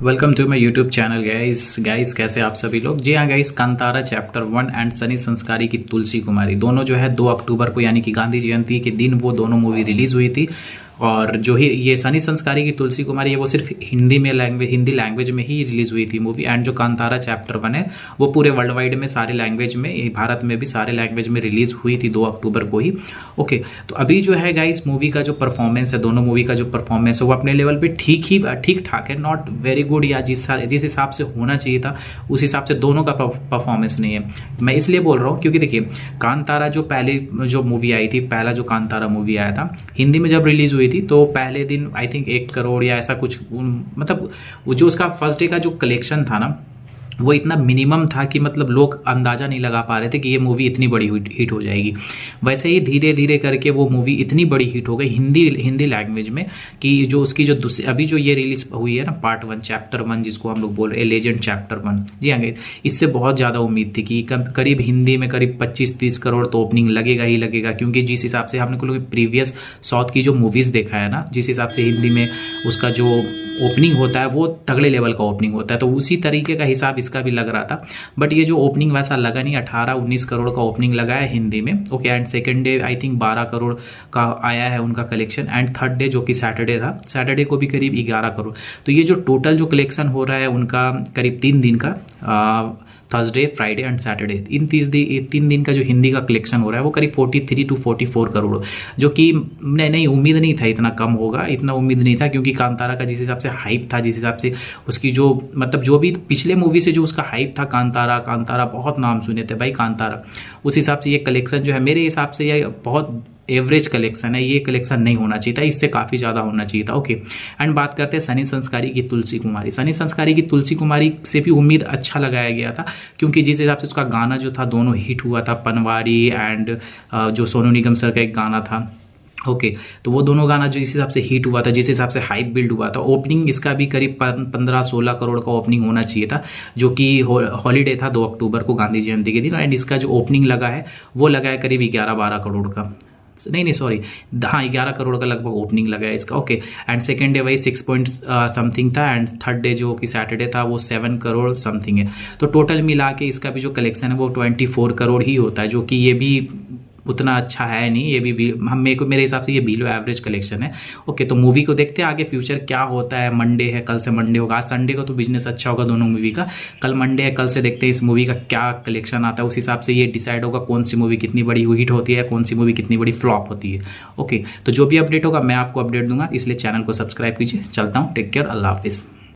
Welcome to my YouTube channel guys कैसे आप सभी लोग। जी हाँ guys, Kantara chapter 1 and Sunny Sanskari Ki तुलसी कुमारी दोनों जो है 2 अक्टूबर को यानी कि गांधी जयंती के दिन वो दोनों मूवी रिलीज़ हुई थी। और जो ही ये सनी संस्कारी की तुलसी कुमारी है वो सिर्फ हिंदी लैंग्वेज में ही रिलीज़ हुई थी मूवी। एंड जो कांतारा चैप्टर 1 है वो पूरे वर्ल्ड वाइड में सारे लैंग्वेज में, भारत में भी सारे लैंग्वेज में रिलीज़ हुई थी 2 अक्टूबर को ही। ओके, तो अभी जो है गाइस मूवी का जो परफॉर्मेंस है, दोनों मूवी का जो परफॉर्मेंस है वो अपने लेवल पे ठीक ठाक है, नॉट वेरी गुड, या जिस हिसाब से होना चाहिए था उस हिसाब से दोनों का परफॉर्मेंस नहीं है। मैं इसलिए बोल रहा हूँ क्योंकि देखिए, कांतारा जो पहले जो मूवी आई थी, पहला जो कांतारा मूवी आया था हिंदी में जब रिलीज़ हुई थी तो पहले दिन आई थिंक 1 करोड़ या ऐसा कुछ, मतलब वो जो उसका फर्स्ट डे का जो कलेक्शन था ना वो इतना मिनिमम था कि मतलब लोग अंदाज़ा नहीं लगा पा रहे थे कि ये मूवी इतनी बड़ी हिट हो जाएगी। वैसे ही धीरे धीरे करके वो मूवी इतनी बड़ी हिट हो गई हिंदी लैंग्वेज में कि जो उसकी जो अभी जो ये रिलीज हुई है ना पार्ट 1 चैप्टर 1 जिसको हम लोग बोल रहे हैं लेजेंड चैप्टर 1। जी हाँ, इससे बहुत ज़्यादा उम्मीद थी कि करीब हिंदी में करीब 25-30 करोड़ तो ओपनिंग लगेगा ही लगेगा, क्योंकि जिस हिसाब से हमने लोग प्रीवियस साउथ की जो मूवीज़ देखा है ना, जिस हिसाब से हिंदी में उसका जो ओपनिंग होता है वो तगड़े लेवल का ओपनिंग होता है, तो उसी तरीके का हिसाब इसका भी लग रहा था। बट ये जो ओपनिंग वैसा लगा नहीं, 18-19 करोड़ का ओपनिंग लगा है हिंदी में। Okay, and second day I think 12 crore का आया है उनका कलेक्शन, एंड थर्ड डे जो कि सैटरडे था, सैटरडे को भी करीब 11 करोड़। तो ये जो टोटल जो कलेक्शन हो रहा है उनका करीब 3 दिन का, थर्सडे, फ्राइडे एंड सैटरडे, इन 3 दिन का जो हिंदी का कलेक्शन हो रहा है वो करीब 43 to 44 करोड़, जो कि नहीं उम्मीद नहीं था इतना कम होगा, इतना उम्मीद नहीं था, क्योंकि कांतारा का जिस हिसाब से हाइप था, जिस हिसाब से उसकी जो मतलब जो भी पिछले मूवी से जो उसका हाइप था, कांतारा बहुत नाम सुने थे भाई कांतारा, उस हिसाब से ये कलेक्शन जो है मेरे हिसाब से ये बहुत एवरेज कलेक्शन है। ये कलेक्शन नहीं होना चाहिए था, इससे काफ़ी ज़्यादा होना चाहिए था। ओके, एंड बात करते हैं सनी संस्कारी की तुलसी कुमारी। सनी संस्कारी की तुलसी कुमारी से भी उम्मीद अच्छा लगाया गया था, क्योंकि जिस हिसाब से उसका गाना जो था दोनों हिट हुआ था, पनवारी एंड जो सोनू निगम सर का एक गाना था। ओके, तो वो दोनों गाना जो इस हिसाब से हिट हुआ था, जिस हिसाब से हाइप बिल्ड हुआ था, ओपनिंग इसका भी करीब 15-16 करोड़ का ओपनिंग होना चाहिए था, जो कि हॉलीडे था 2 अक्टूबर को गांधी जयंती के दिन। एंड इसका जो ओपनिंग लगा है वो लगा है करीब 11-12 करोड़ का, नहीं सॉरी, हाँ 11 करोड़ का लगभग ओपनिंग लगा है इसका। ओके, एंड सेकेंड डे वही 6 पॉइंट समथिंग था, एंड थर्ड डे जो कि सैटरडे था वो 7 करोड़ समथिंग है। तो टोटल मिला के इसका भी जो कलेक्शन है वो 24 करोड़ ही होता है, जो कि ये भी उतना अच्छा है नहीं, ये भी मेरे हिसाब से ये बिलो एवरेज कलेक्शन है। ओके, तो मूवी को देखते हैं आगे फ्यूचर क्या होता है। मंडे है, कल से मंडे होगा, आज संडे को तो बिजनेस अच्छा होगा दोनों मूवी का, कल मंडे है, कल से देखते हैं इस मूवी का क्या कलेक्शन आता है, उस हिसाब से ये डिसाइड होगा कौन सी मूवी कितनी बड़ी हिट होती है, कौन सी मूवी कितनी बड़ी फ्लॉप होती है। ओके, तो जो भी अपडेट होगा मैं आपको अपडेट दूंगा, इसलिए चैनल को सब्सक्राइब कीजिए। चलता हूँ, टेक केयर, अल्लाह हाफिज़।